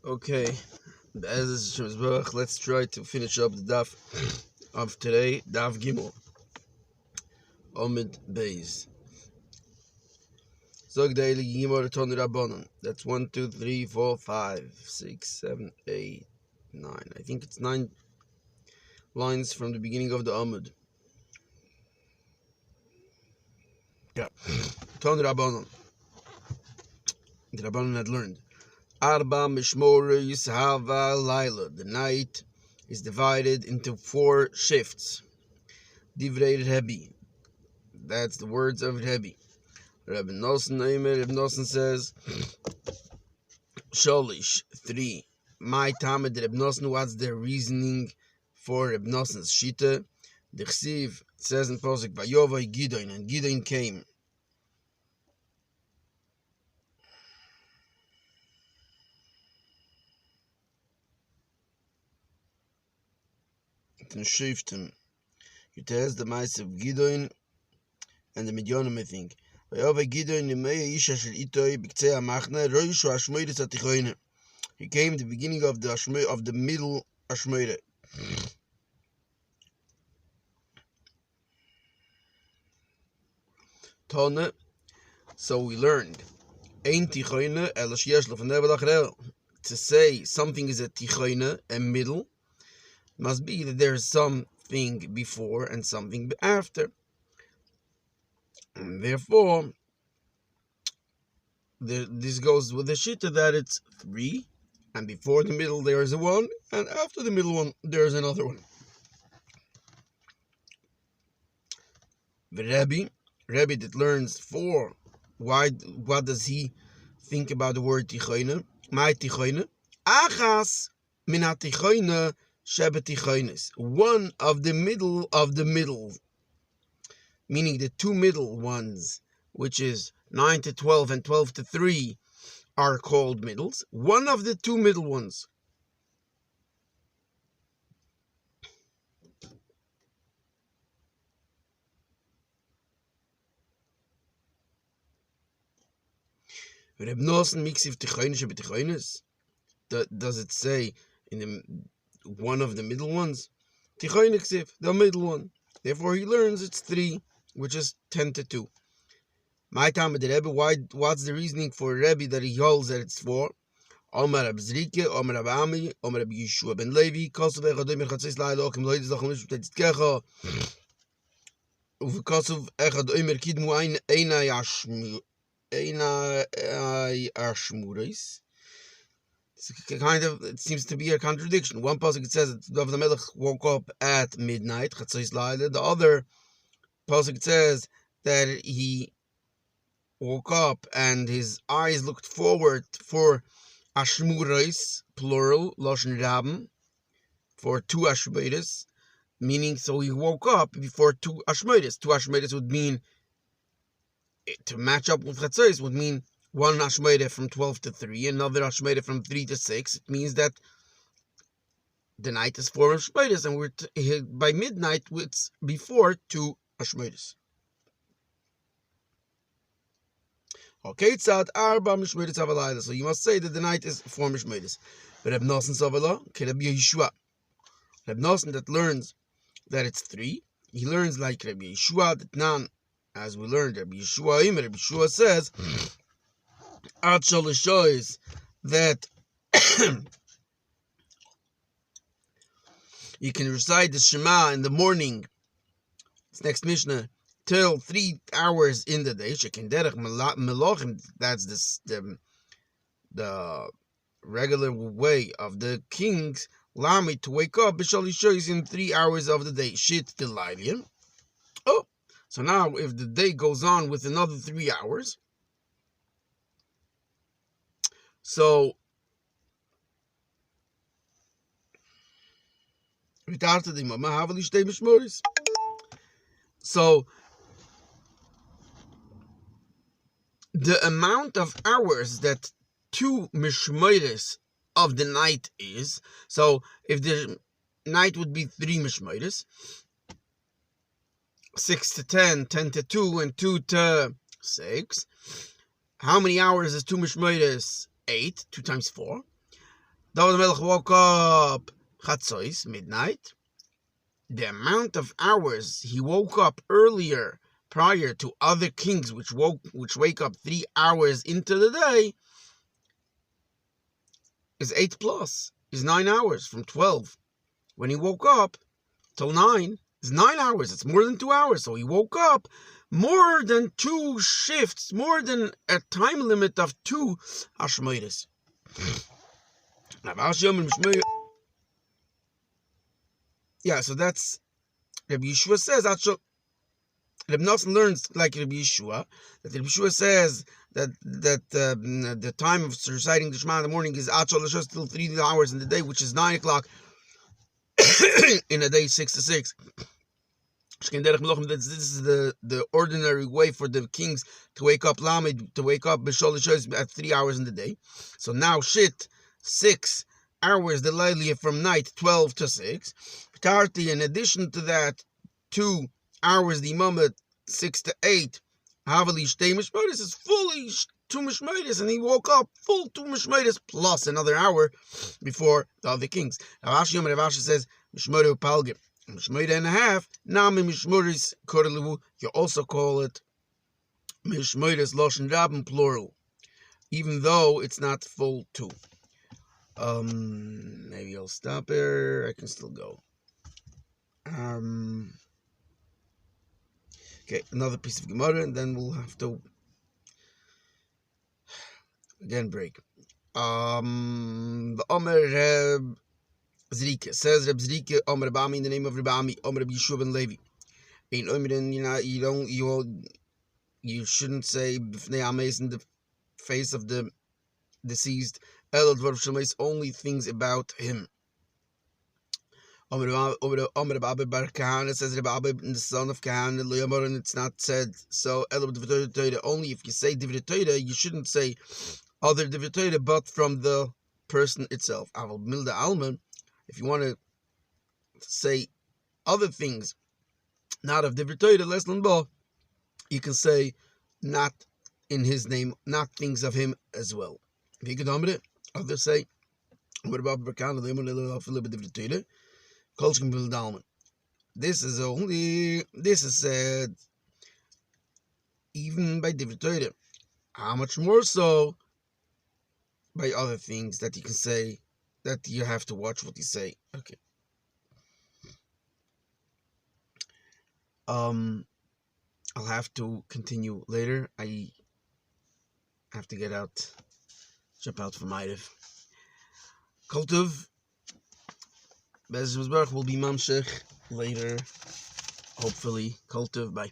Okay, let's try to finish up the daf of today, Daf Gimel, Omid Beis. Zog daily Gimel Tony Rabbanon. That's 1, 2, 3, 4, 5, 6, 7, 8, 9. I think it's 9 lines from the beginning of the Omid. Yeah. Tony Rabbanon. The Rabbanon had learned. Arba Mishmoris Hava Laila. The night is divided into 4 shifts. Divrei Rebbe. That's the words of Rebbe. Rebbe Nosson says, Sholish, 3. My Tamed Rebbe Nosson, what's the reasoning for Rebbe Nosson's Shita? The Chsiv says in Posuk, Vayovai Gideon, and Gideon came. To Shiftim. It has the mice of Gideon and the Midyanim, I think. Vayovai Gideon, Nemei Isha Shel Itoi, Biktzei HaMachne, Roishu Ashmoides HaTichoyne. He came at the beginning of the middle Ashmoide. Tone, so we learned. Ein Tichoyne, Ela Sheyesh Lo Fnei V'Lachreo. To say something is a Tichoyne, a middle, must be that there is something before and something after. And therefore, this goes with the Shitta that it's 3, and before the middle there is a 1, and after the middle one there is another one. The Rebbe that learns 4, what does he think about the word Tichoyne? My Tichoyne? Achas min ha-Tichoyne shebe Tichoynes. One of the middle, meaning the 2 middle ones, which is 9 to 12 and 12 to 3, are called middles. One of the 2 middle ones. Reb Nosson miksiv Tichoyne shebe Tichoynes. Does it say in the one of the middle ones? Tichoyne ksiv, the middle one. Therefore he learns it's 3, which is 10 to 2. My time with the Rebbe, what's the reasoning for Rebbe that he holds that it's 4? Omer Reb Zrike, Omer Reb Ami, Omer Reb Yeshua ben Levi, Kosov Echad Omer Chatzis Laila, Okim Loidis Lachom Nish B'Tetzit Kecha, Uvekosov Echad Omer Kidmu Eina Ashmuris. It seems to be a contradiction. One pasuk it says that David Melech woke up at midnight, Chatzos Laila. The other pasuk it says that he woke up and his eyes looked forward for Ashmurais, plural, Lashon Rabim, for 2 Ashmoides, meaning so he woke up before 2 Ashmoides. 2 Ashmoides would mean, to match up with Chatzos, would mean 1 Ashmoide from 12 to 3, another Ashmoide from 3 to 6. It means that the night is 4 Ashmoides, and by midnight it's before 2 Ashmoides. Okay, tzad arba mishmoides avalayla. So you must say that the night is 4 mishmoides. But Reb Nosson savala, Reb Yeshua. Reb Nosson that learns that it's 3, he learns like Reb Yeshua that none, as we learned, Reb Yeshua says, is that you can recite the Shema in the morning. It's next Mishnah. Till 3 hours in the day. Shekin derech melochim. That's the regular way of the kings. Lami to wake up. B'shalishoyis in 3 hours of the day. Shit delaylium. Oh, so now if the day goes on with another 3 hours, so the amount of hours that 2 mishmoides of the night is, so if the night would be 3 mishmoides, 6 to 10, 10 to 2, and 2 to 6, how many hours is 2 mishmoides? 8, 2 times 4. David Melech woke up Chatzos, midnight. The amount of hours he woke up earlier, prior to other kings which wake up 3 hours into the day, is 8 plus, is 9 hours from 12. When he woke up till 9, is 9 hours. It's more than 2 hours. So he woke up more than 2 shifts, more than a time limit of 2 Hashmoides. Yeah, so that's Rabbi Yeshua says. Rabbi Nosson learns like Rabbi Yeshua, that Rabbi Yeshua says that the time of reciting the Shema in the morning is Achol Lashos till 3 hours in the day, which is 9 o'clock in a day, 6 to 6. This is the ordinary way for the kings to wake up Lamed, to wake up B'Shol Lashos at 3 hours in the day. So now 6 hours the Laili from night 12 to 6. Tarti, in addition to that, 2 hours the Imam at 6 to 8. Havali Shtei Mishmeides is fully 2 Mishmeides, and he woke up full 2 Mishmeides plus another hour before the other kings. Rav Ashi says Mishmeides Palge, Mishmeides and a half. Nami Mishmeides Korelu. You also call it Mishmeides Loshen Rabin plural, even though it's not full 2. Maybe I'll stop here. I can still go. Okay, another piece of Gemara, and then we'll have to again break. The Omer Reb Zrike says Reb Zrike Omer Bami in the name of Reb Ami Omer Reb Yeshua ben Levi. In Omerin, you shouldn't say B'fnei Ames in the face of the deceased. Elad Dvar Shemais, only things about him. Omer Abba Bar Kahana says Reb Abba, the son of Kahana, and it's not said so. Only if you say Divrei Torah, you shouldn't say other Divrei Torah, but from the person itself. Aval Milda Alman, if you want to say other things, not of Divrei Torah, less than Ba, you can say not in his name, not things of him as well. If you can it, others say, Omer Abba Bar Kahana, Divrei Torah. This is said even by Divrei Torah. How much more so by other things that you can say, that you have to watch what you say. Okay. I'll have to continue later. I have to jump out from Eirev. Kultuv. Bez Mizbarach will be Mamshech later, hopefully. Kultuv, bye.